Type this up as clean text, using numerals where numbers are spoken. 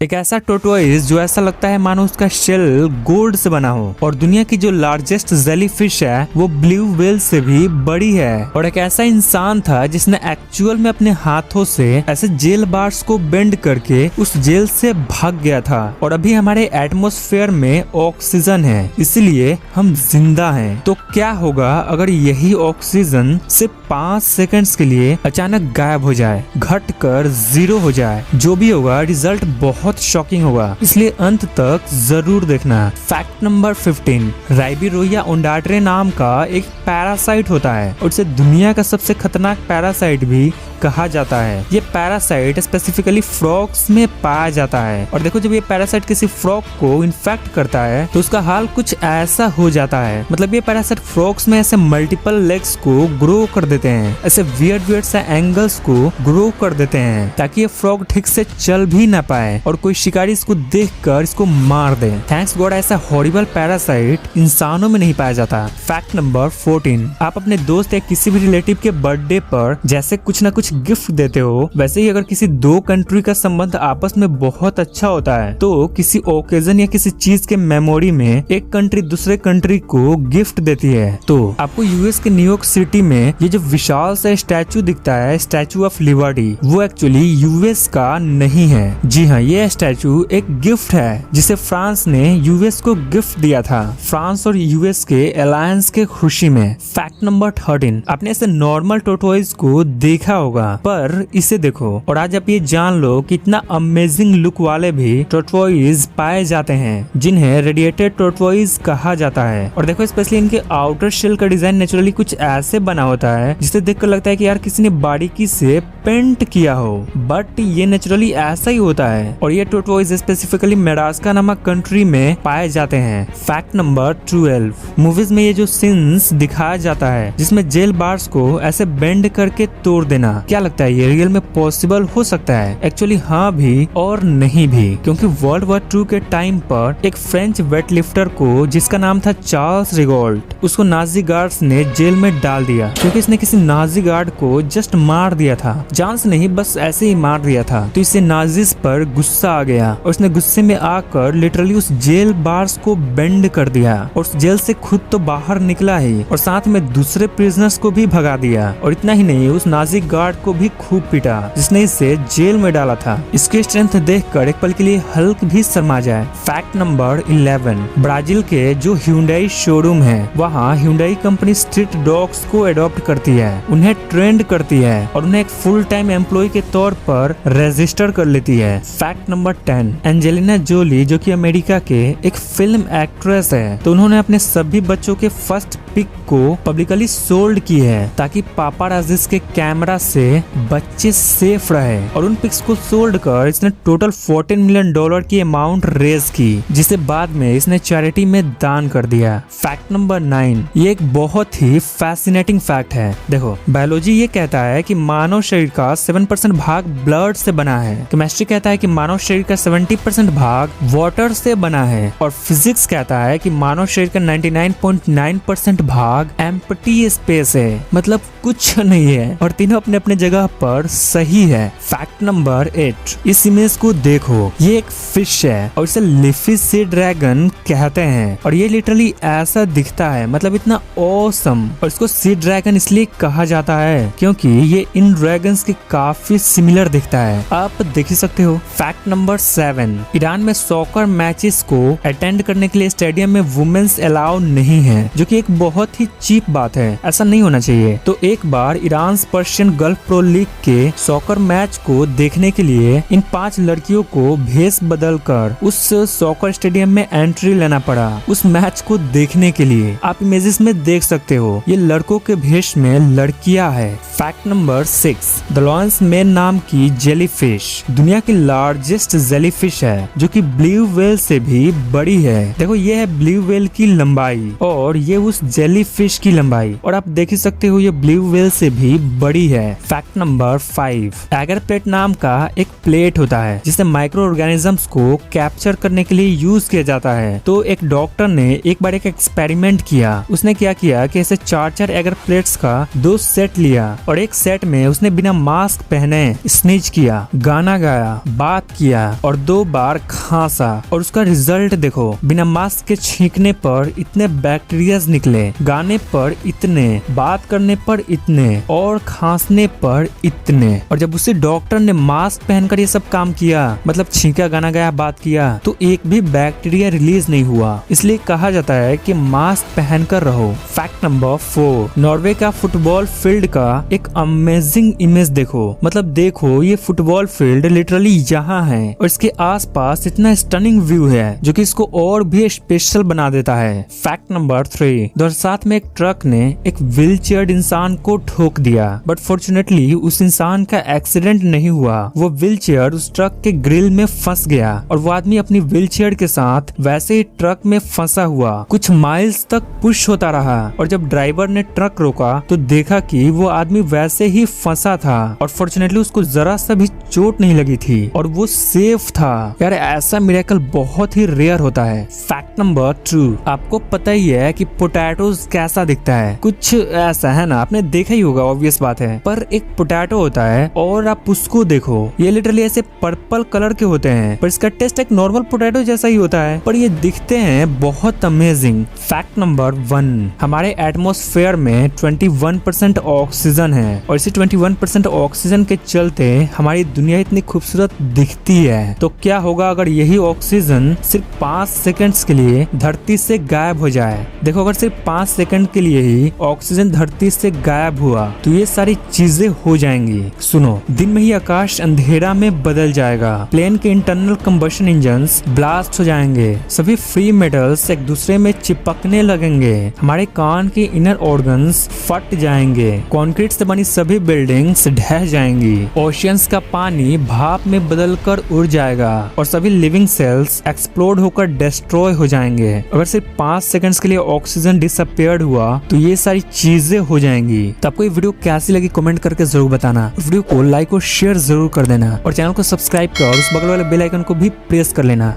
एक ऐसा टोटवाइज जो ऐसा लगता है मानो उसका शेल गोल्ड से बना हो। और दुनिया की जो लार्जेस्ट जेलीफिश है वो ब्लू व्हेल से भी बड़ी है। और एक ऐसा इंसान था जिसने एक्चुअल में अपने हाथों से ऐसे जेल बार्स को बेंड करके उस जेल से भाग गया था। और अभी हमारे एटमॉस्फेयर में ऑक्सीजन है, इसलिए हम जिंदा हैं। तो क्या होगा अगर यही ऑक्सीजन सिर्फ 5 सेकंड्स के लिए अचानक गायब हो जाए, घट कर 0 हो जाए? जो भी होगा रिजल्ट बहुत शॉकिंग होगा, इसलिए अंत तक जरूर देखना। फैक्ट नंबर 15, राइबिरोया ओंडाट्रे नाम का एक पैरासाइट होता है और इसे दुनिया का सबसे खतरनाक पैरासाइट भी कहा जाता है। ये पैरासाइट स्पेसिफिकली फ्रॉग्स में पाया जाता है। और देखो, जब ये पैरासाइट किसी फ्रॉग को इन्फेक्ट करता है तो उसका हाल कुछ ऐसा हो जाता है। मतलब ये पैरासाइट फ्रॉग्स में ऐसे मल्टीपल लेग्स को ग्रो कर देते हैं, ऐसे वियर्ड से एंगल्स को ग्रो कर देते हैं ताकि ये फ्रॉग ठीक से चल भी ना पाए और कोई शिकारी इसको देखकर इसको मार दे। थैंक्स गॉड ऐसा हॉरिबल पैरासाइट इंसानों में नहीं पाया जाता। फैक्ट नंबर 14, आप अपने दोस्त या किसी भी रिलेटिव के बर्थडे पर जैसे कुछ ना कुछ गिफ्ट देते हो, वैसे ही अगर किसी दो कंट्री का संबंध आपस में बहुत अच्छा होता है तो किसी ओकेजन या किसी चीज के मेमोरी में एक कंट्री दूसरे कंट्री को गिफ्ट देती है। तो आपको यूएस के न्यूयॉर्क सिटी में ये जो विशाल सा स्टैचू दिखता है, स्टैचू ऑफ लिबर्टी, वो एक्चुअली यूएस का नहीं है। जी हाँ, ये स्टैचू एक गिफ्ट है जिसे फ्रांस ने यूएस को गिफ्ट दिया था, फ्रांस और यूएस के अलायंस के खुशी में। फैक्ट नंबर 13, आपने ऐसे नॉर्मल टोटवाइज को देखा होगा, पर इसे देखो और आज आप ये जान लो कितना अमेजिंग लुक वाले भी टोटवाइज पाए जाते हैं जिन्हें रेडिएटेड टोटवाइज कहा जाता है। और देखो, स्पेशली इनके आउटर शेल का डिजाइन नेचुरली कुछ ऐसे बना होता है जिसे देखकर लगता है कि यार किसी ने बारीकी से पेंट किया हो, बट ये नेचुरली ऐसा ही होता है। और ये टोटवाइज स्पेसिफिकली मेडागास्कर नामक कंट्री में पाए जाते हैं। फैक्ट नंबर 12, मूवीज में ये जो सीन्स दिखाया जाता है जिसमें जेल बार्स को ऐसे बेंड करके तोड़ देना, क्या लगता है ये रियल में पॉसिबल हो सकता है? एक्चुअली हाँ भी और नहीं भी, क्योंकि वर्ल्ड वॉर 2 के टाइम पर एक फ्रेंच वेटलिफ्टर को जिसका नाम था चार्ल्स रिगोल्ट, उसको नाजी गार्ड्स ने जेल में डाल दिया क्योंकि इसने किसी नाजी गार्ड को जस्ट मार दिया था, जान से नहीं बस ऐसे ही मार दिया था। तो इससे नाजीज पर गुस्सा आ गया और उसने गुस्से में आकर लिटरली उस जेल बार्स को बेंड कर दिया और उस जेल से खुद तो बाहर निकला ही और साथ में दूसरे प्रिजनर्स को भी भगा दिया। और इतना ही नहीं, उस नाजी गार्ड को भी खूब पीटा जिसने इसे जेल में डाला था। इसकी स्ट्रेंथ देखकर एक पल के लिए हल्क भी शर्मा जाए। फैक्ट नंबर 11, ब्राजील के जो ह्यूंडई शोरूम है वहाँ ह्यूंडई कंपनी स्ट्रीट डॉग्स को अडॉप्ट करती है, उन्हें ट्रेंड करती है और उन्हें एक फुल टाइम एम्प्लॉय के तौर पर रजिस्टर कर लेती है। फैक्ट नंबर 10, एंजेलिना जोली जो कि अमेरिका के एक फिल्म एक्ट्रेस है, तो उन्होंने अपने सभी बच्चों के फर्स्ट पिक को पब्लिकली सोल्ड की है ताकि पापाराजिस के कैमरा से बच्चे सेफ रहे। और उन पिक्स को सोल्ड कर इसने टोटल $14 मिलियन की अमाउंट रेज की, जिसे बाद में इसने चैरिटी में दान कर दिया। फैक्ट नंबर 9, ये एक बहुत ही फैसिनेटिंग फैक्ट है। देखो, बायोलॉजी ये कहता है कि मानव शरीर का 7% भाग ब्लड से बना है, केमिस्ट्री कहता है कि मानव शरीर का 70% भाग वाटर से बना है और फिजिक्स कहता है कि मानव शरीर का 99.9% भाग एम्प्टी स्पेस है, मतलब कुछ नहीं है। और तीनों अपने अपने जगह पर सही है। फैक्ट नंबर 8, इस इमेज को देखो, ये एक फिश है और इसे लिफी सी ड्रैगन कहते हैं और ये लिटरली ऐसा दिखता है, मतलब इतना ऑसम। और इसको सी ड्रैगन इसलिए कहा जाता है क्योंकि ये इन ड्रैगन्स के काफी सिमिलर दिखता है, आप देख ही सकते हो। फैक्ट नंबर 7, ईरान में सॉकर मैचेस को अटेंड करने के लिए स्टेडियम में वुमेन्स अलाउ नहीं है, जो कि एक बहुत ही चीप बात है, ऐसा नहीं होना चाहिए। तो एक बार Iran Persian Gulf pro league के सॉकर मैच को देखने के लिए इन 5 लड़कियों को भेष बदल कर उस सॉकर स्टेडियम में एंट्री लेना पड़ा उस मैच को देखने के लिए। आप इमेजेस में देख सकते हो, ये लड़कों के भेष में लड़कियां है। Fact number 6, the lions main नाम की जेलीफिश दुनिया की लार्जेस्ट जेलीफिश है जो कि ब्लू व्हेल से भी बड़ी है। देखो, ये है ब्लू व्हेल की लंबाई और ये उस जेली फिश की लंबाई, और आप देख ही सकते हो ये ब्लू व्हेल से भी बड़ी है। फैक्ट नंबर 5, एगर प्लेट नाम का एक प्लेट होता है जिसे माइक्रो ऑर्गेनिजम्स को कैप्चर करने के लिए यूज किया जाता है। तो एक डॉक्टर ने एक बार एक एक्सपेरिमेंट किया। उसने क्या किया कि ऐसे 4 एगर प्लेट्स का 2 सेट लिया और एक सेट में उसने बिना मास्क पहने स्नीज किया, गाना गाया, बात किया और 2 बार खांसा, और उसका रिजल्ट देखो। बिना मास्क के छींकने पर इतने बैक्टीरियाज निकले, गाने पर इतने, बात करने पर इतने और खांसने पर इतने। और जब उसी डॉक्टर ने मास्क पहनकर ये सब काम किया, मतलब छींका, गाना गाया, बात किया, तो एक भी बैक्टीरिया रिलीज नहीं हुआ। इसलिए कहा जाता है कि मास्क पहनकर रहो। फैक्ट नंबर 4, नॉर्वे का फुटबॉल फील्ड का एक अमेजिंग इमेज देखो। मतलब देखो, ये फुटबॉल फील्ड लिटरली यहाँ है और इसके आसपास इतना स्टनिंग व्यू है जो कि इसको और भी स्पेशल बना देता है। फैक्ट नंबर 3, 2007 में एक ट्रक ने एक व्हील चेयर इंसान को ठोक दिया, बट फॉर्चुनेटली उस इंसान का एक्सीडेंट नहीं हुआ। वो व्हील चेयर उस ट्रक के ग्रिल में फंस गया और वो आदमी अपनी व्हील चेयर के साथ वैसे ही ट्रक में फंसा हुआ कुछ माइल्स तक पुश होता रहा। और जब ड्राइवर ने ट्रक रोका तो देखा कि वो आदमी वैसे ही फंसा था और फॉर्चुनेटली उसको जरा सा भी चोट नहीं लगी थी और वो सेफ था। यार ऐसा मिरेकल बहुत ही रेयर होता है। फैक्ट नंबर 2, आपको पता ही है कि पोटैटोज कैसा दिखता है, कुछ ऐसा है ना, आपने देखा ही होगा, ऑब्वियस बात है। पर एक पोटैटो होता है और आप उसको देखो, ये लिटरली ऐसे पर्पल कलर के होते हैं, पर इसका टेस्ट एक नॉर्मल पोटैटो जैसा ही होता है, पर ये दिखते हैं बहुत अमेजिंग। फैक्ट नंबर 1, हमारे एटमॉस्फेयर में 21% ऑक्सीजन है और इसी 21% ऑक्सीजन के चलते हमारी दुनिया इतनी खूबसूरत दिखती है। तो क्या होगा अगर यही ऑक्सीजन सिर्फ 5 सेकंड्स के लिए धरती से गायब हो जाए? देखो, अगर सिर्फ 5 सेकंड के लिए ही ऑक्सीजन धरती से गायब हुआ तो ये सारी चीजें हो जाएंगी। सुनो, दिन में ही आकाश अंधेरा में बदल जाएगा, प्लेन के इंटरनल कंबशन इंजन्स ब्लास्ट हो जाएंगे, सभी फ्री मेटल्स एक दूसरे में चिपकने लगेंगे, हमारे कान के इनर ऑर्गन्स फट जाएंगे, कंक्रीट से बनी सभी बिल्डिंग्स ढह जाएंगी, ओशियंस का पानी भाप में बदलकर उड़ जाएगा और सभी लिविंग सेल्स एक्सप्लोड होकर डिस्ट्रॉय हो जाएंगे। अगर सिर्फ 5 सेकंड्स के लिए ऑक्सीजन डिसअपियर्ड हुआ तो ये सारी चीजें हो जाएंगी। तो आपको ये वीडियो कैसी लगी कमेंट करके जरूर बताना। वीडियो को लाइक और शेयर जरूर कर देना और चैनल को सब्सक्राइब कर और उस बगल वाले बेल आइकन को भी प्रेस कर लेना।